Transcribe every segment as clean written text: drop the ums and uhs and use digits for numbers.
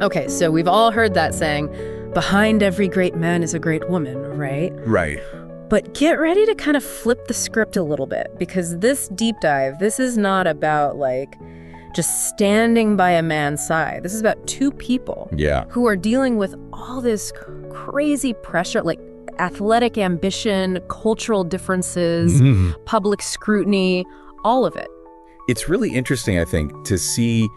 Okay, so we've all heard that saying, behind every great man is a great woman, right? Right. But get ready to kind of flip the script a little bit, because this deep dive, this is not about like just standing by a man's side. This is about two people who are dealing with all this crazy pressure, like athletic ambition, cultural differences, public scrutiny, all of it. It's really interesting, I think, to see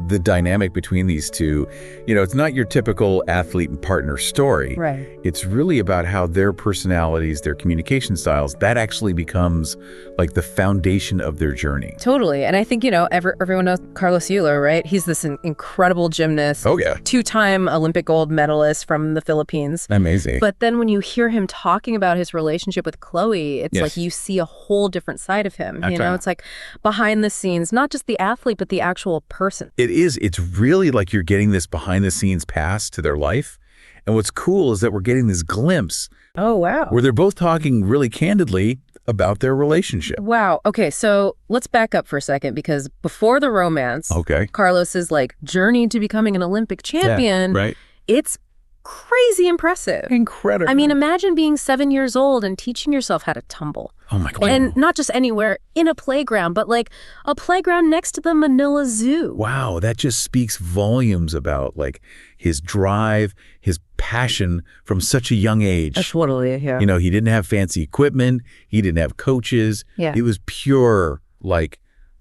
the dynamic between these two. You know, it's not your typical athlete and partner story. Right. It's really about how their personalities, their communication styles, that actually becomes like the foundation of their journey. Totally. And I think, you know, everyone knows Carlos Yulo, right? He's this incredible gymnast. Oh, yeah. Two-time Olympic gold medalist from the Philippines. Amazing. But then when you hear him talking about his relationship with Chloe, it's like you see a whole different side of him. You know, it's like behind the scenes, not just the athlete, but the actual person. It is. It's really like you're getting this behind-the-scenes pass to their life. And what's cool is that we're getting this glimpse. Oh, wow. Where they're both talking really candidly about their relationship. Wow. Okay, so let's back up for a second, because before the romance, Carlos's like journey to becoming an Olympic champion, it's crazy impressive. Incredible. I mean, imagine being 7 years old and teaching yourself how to tumble. Oh my God. And not just anywhere in a playground, but like a playground next to the Manila Zoo. Wow, that just speaks volumes about like his drive, his passion from such a young age. Totally, yeah. You know, he didn't have fancy equipment. He didn't have coaches. Yeah. It was pure like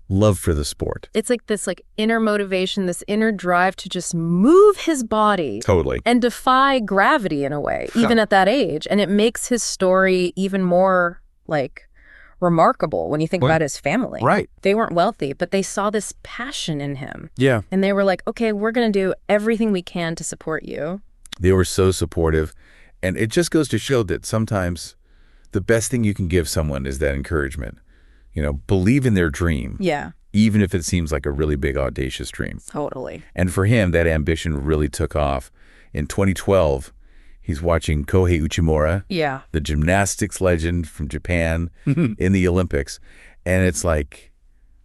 love for the sport. It's like this like inner motivation, this inner drive to just move his body. Totally. And defy gravity in a way, even at that age. And it makes his story even more like remarkable when you think about his family. Right. They weren't wealthy, but they saw this passion in him. Yeah. And they were like, okay, we're going to do everything we can to support you. They were so supportive. And it just goes to show that sometimes the best thing you can give someone is that encouragement. You know, believe in their dream. Yeah. Even if it seems like a really big, audacious dream. Totally. And for him, that ambition really took off. In 2012, he's watching Kohei Uchimura, the gymnastics legend from Japan, in the Olympics. And it's like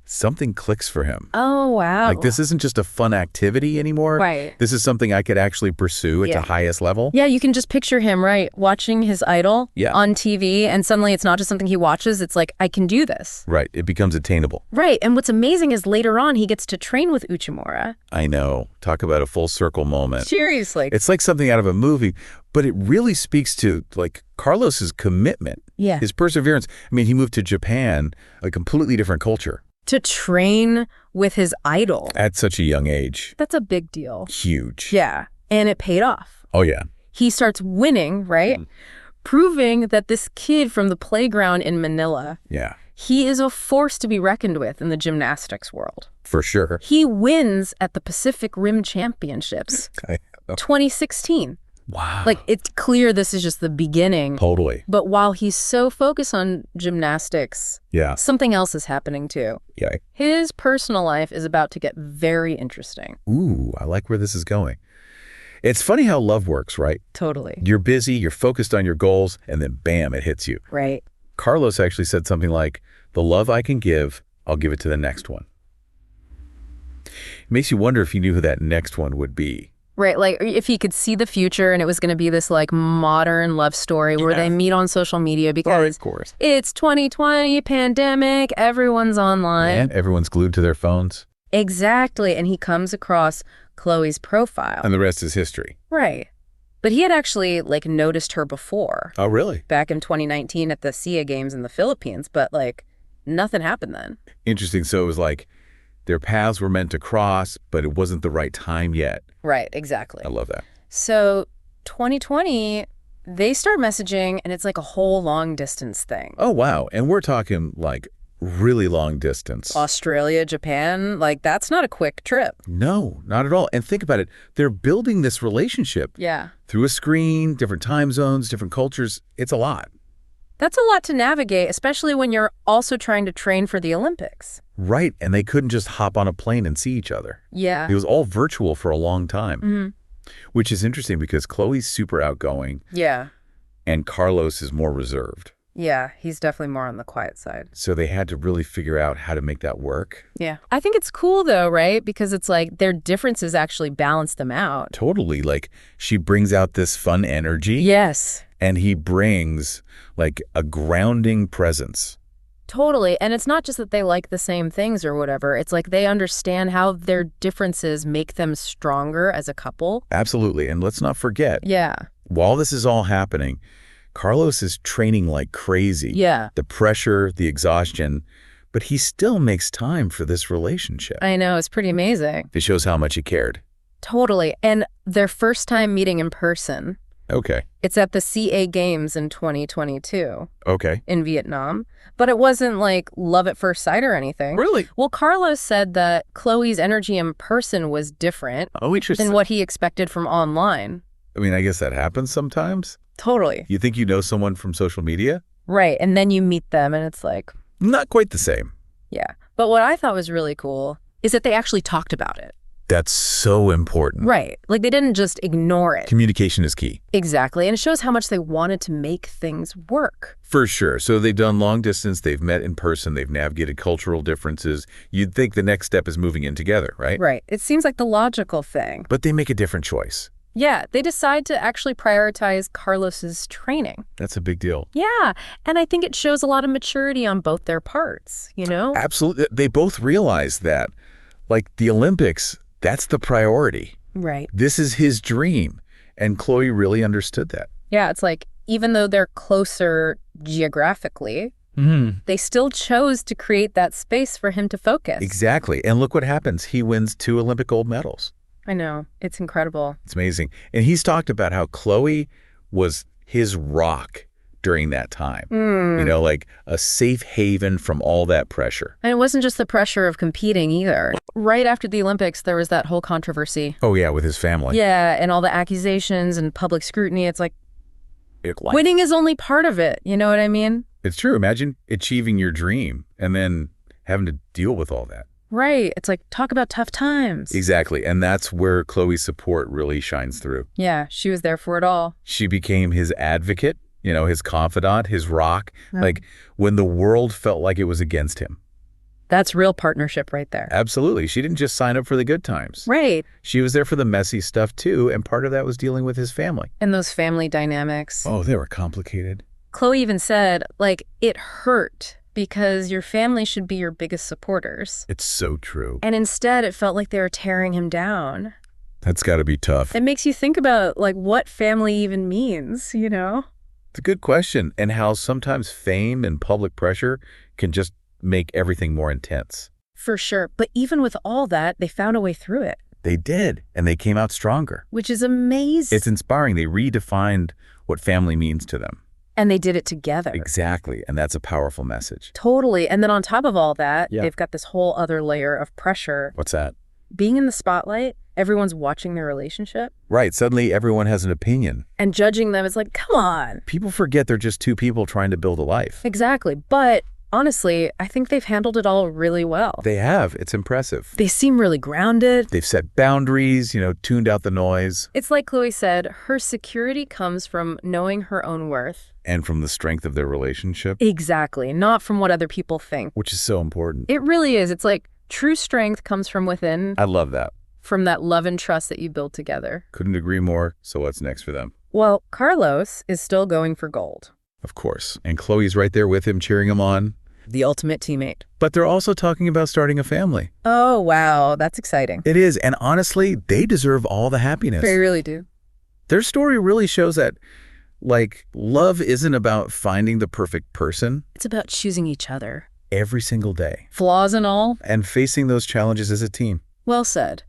something clicks for him. Oh, wow. Like, this isn't just a fun activity anymore. Right. This is something I could actually pursue at the highest level. Yeah, you can just picture him, right, watching his idol on TV, and suddenly it's not just something he watches, it's like, I can do this. Right. It becomes attainable. Right. And what's amazing is later on, he gets to train with Uchimura. I know. Talk about a full circle moment. Seriously. It's like something out of a movie, but it really speaks to, like, Carlos's commitment. Yeah. His perseverance. I mean, he moved to Japan, a completely different culture. To train with his idol. At such a young age. That's a big deal. Huge. Yeah. And it paid off. Oh, yeah. He starts winning, right? Proving that this kid from the playground in Manila, he is a force to be reckoned with in the gymnastics world. For sure. He wins at the Pacific Rim Championships, 2016. Wow. Like, it's clear this is just the beginning. Totally. But while he's so focused on gymnastics, something else is happening too. Yeah. His personal life is about to get very interesting. Ooh, I like where this is going. It's funny how love works, right? Totally. You're busy, you're focused on your goals, and then bam, it hits you. Right. Carlos actually said something like, the love I can give, I'll give it to the next one. It makes you wonder if he knew who that next one would be. Right, like if he could see the future and it was going to be this like modern love story where they meet on social media because of course. It's 2020, pandemic, everyone's online. And everyone's glued to their phones. Exactly, and he comes across Chloe's profile. And the rest is history. Right. But he had actually like noticed her before. Oh, really? Back in 2019 at the SIA Games in the Philippines, but like nothing happened then. Interesting. So it was like their paths were meant to cross, but it wasn't the right time yet. Right, exactly. I love that. So 2020, they start messaging, and it's like a whole long distance thing. Oh, wow. And we're talking like really long distance. Australia, Japan, like that's not a quick trip. No, not at all. And think about it. They're building this relationship. Yeah. Through a screen, different time zones, different cultures. It's a lot. That's a lot to navigate, especially when you're also trying to train for the Olympics. Right. And they couldn't just hop on a plane and see each other. Yeah. It was all virtual for a long time. Which is interesting because Chloe's super outgoing. Yeah. And Carlos is more reserved. Yeah, he's definitely more on the quiet side. So they had to really figure out how to make that work. Yeah. I think it's cool, though, right? Because it's like their differences actually balance them out. Totally. Like, she brings out this fun energy. Yes. And he brings, like, a grounding presence. Totally. And it's not just that they like the same things or whatever. It's like they understand how their differences make them stronger as a couple. Absolutely. And let's not forget. Yeah. While this is all happening, Carlos is training like crazy. Yeah. The pressure, the exhaustion, but he still makes time for this relationship. I know. It's pretty amazing. It shows how much he cared. Totally. And their first time meeting in person. Okay. It's at the CA Games in 2022. Okay. In Vietnam. But it wasn't like love at first sight or anything. Really? Well, Carlos said that Chloe's energy in person was different than what he expected from online. I mean, I guess that happens sometimes. Totally. You think you know someone from social media? Right. And then you meet them and it's like... Not quite the same. Yeah. But what I thought was really cool is that they actually talked about it. That's so important. Right. Like they didn't just ignore it. Communication is key. Exactly. And it shows how much they wanted to make things work. For sure. So they've done long distance, they've met in person, they've navigated cultural differences. You'd think the next step is moving in together, right? Right. It seems like the logical thing. But they make a different choice. Yeah. They decide to actually prioritize Carlos's training. That's a big deal. Yeah. And I think it shows a lot of maturity on both their parts, you know? Absolutely. They both realize that. Like the Olympics, that's the priority. Right. This is his dream. And Chloe really understood that. Yeah, it's like, even though they're closer geographically, they still chose to create that space for him to focus. Exactly. And look what happens. He wins 2 Olympic gold medals. I know. It's incredible. It's amazing. And he's talked about how Chloe was his rock during that time. You know, like a safe haven from all that pressure. And it wasn't just the pressure of competing either. Right after the Olympics, there was that whole controversy. Oh, yeah, with his family. Yeah, and all the accusations and public scrutiny. It's like, winning is only part of it. You know what I mean? It's true. Imagine achieving your dream and then having to deal with all that. Right. It's like, talk about tough times. Exactly. And that's where Chloe's support really shines through. Yeah, she was there for it all. She became his advocate, you know, his confidant, his rock, like when the world felt like it was against him. That's real partnership right there. Absolutely. She didn't just sign up for the good times. Right. She was there for the messy stuff too, and part of that was dealing with his family. And those family dynamics. Oh, they were complicated. Chloe even said, like, it hurt because your family should be your biggest supporters. It's so true. And instead, it felt like they were tearing him down. That's got to be tough. It makes you think about, like, what family even means, you know? It's a good question, and how sometimes fame and public pressure can just make everything more intense. For sure. But even with all that, they found a way through it. They did, and they came out stronger. Which is amazing. It's inspiring. They redefined what family means to them. And they did it together. Exactly, and that's a powerful message. Totally. And then on top of all that, they've got this whole other layer of pressure. What's that? Being in the spotlight, everyone's watching their relationship. Right, suddenly everyone has an opinion. And judging them is like, come on. People forget they're just 2 people trying to build a life. Exactly. But honestly, I think they've handled it all really well. They have. It's impressive. They seem really grounded. They've set boundaries, you know, tuned out the noise. It's like Chloe said, her security comes from knowing her own worth. And from the strength of their relationship. Exactly. Not from what other people think. Which is so important. It really is. It's like true strength comes from within. I love that. From that love and trust that you build together. Couldn't agree more. So what's next for them? Well, Carlos is still going for gold. Of course. And Chloe's right there with him, cheering him on. The ultimate teammate. But they're also talking about starting a family. Oh, wow. That's exciting. It is. And honestly, they deserve all the happiness. They really do. Their story really shows that, like, love isn't about finding the perfect person. It's about choosing each other. Every single day. Flaws and all. And facing those challenges as a team. Well said.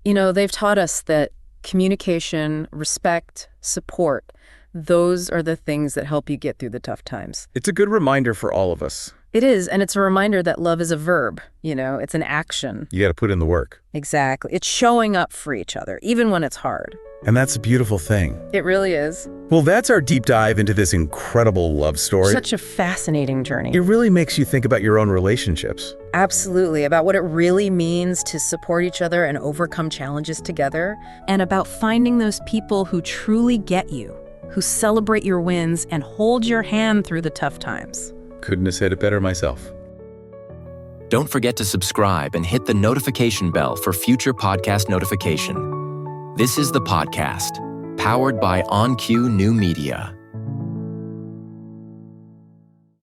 You know, they've taught us that communication, respect, support, those are the things that help you get through the tough times. It's a good reminder for all of us. It is, and it's a reminder that love is a verb, you know, it's an action. You got to put in the work. Exactly. It's showing up for each other, even when it's hard. And that's a beautiful thing. It really is. Well, that's our deep dive into this incredible love story. Such a fascinating journey. It really makes you think about your own relationships. Absolutely, about what it really means to support each other and overcome challenges together, and about finding those people who truly get you. who celebrate your wins and hold your hand through the tough times. Couldn't have said it better myself. Don't forget to subscribe and hit the notification bell for future podcast notification. This is The Podcast, powered by OnCue New Media.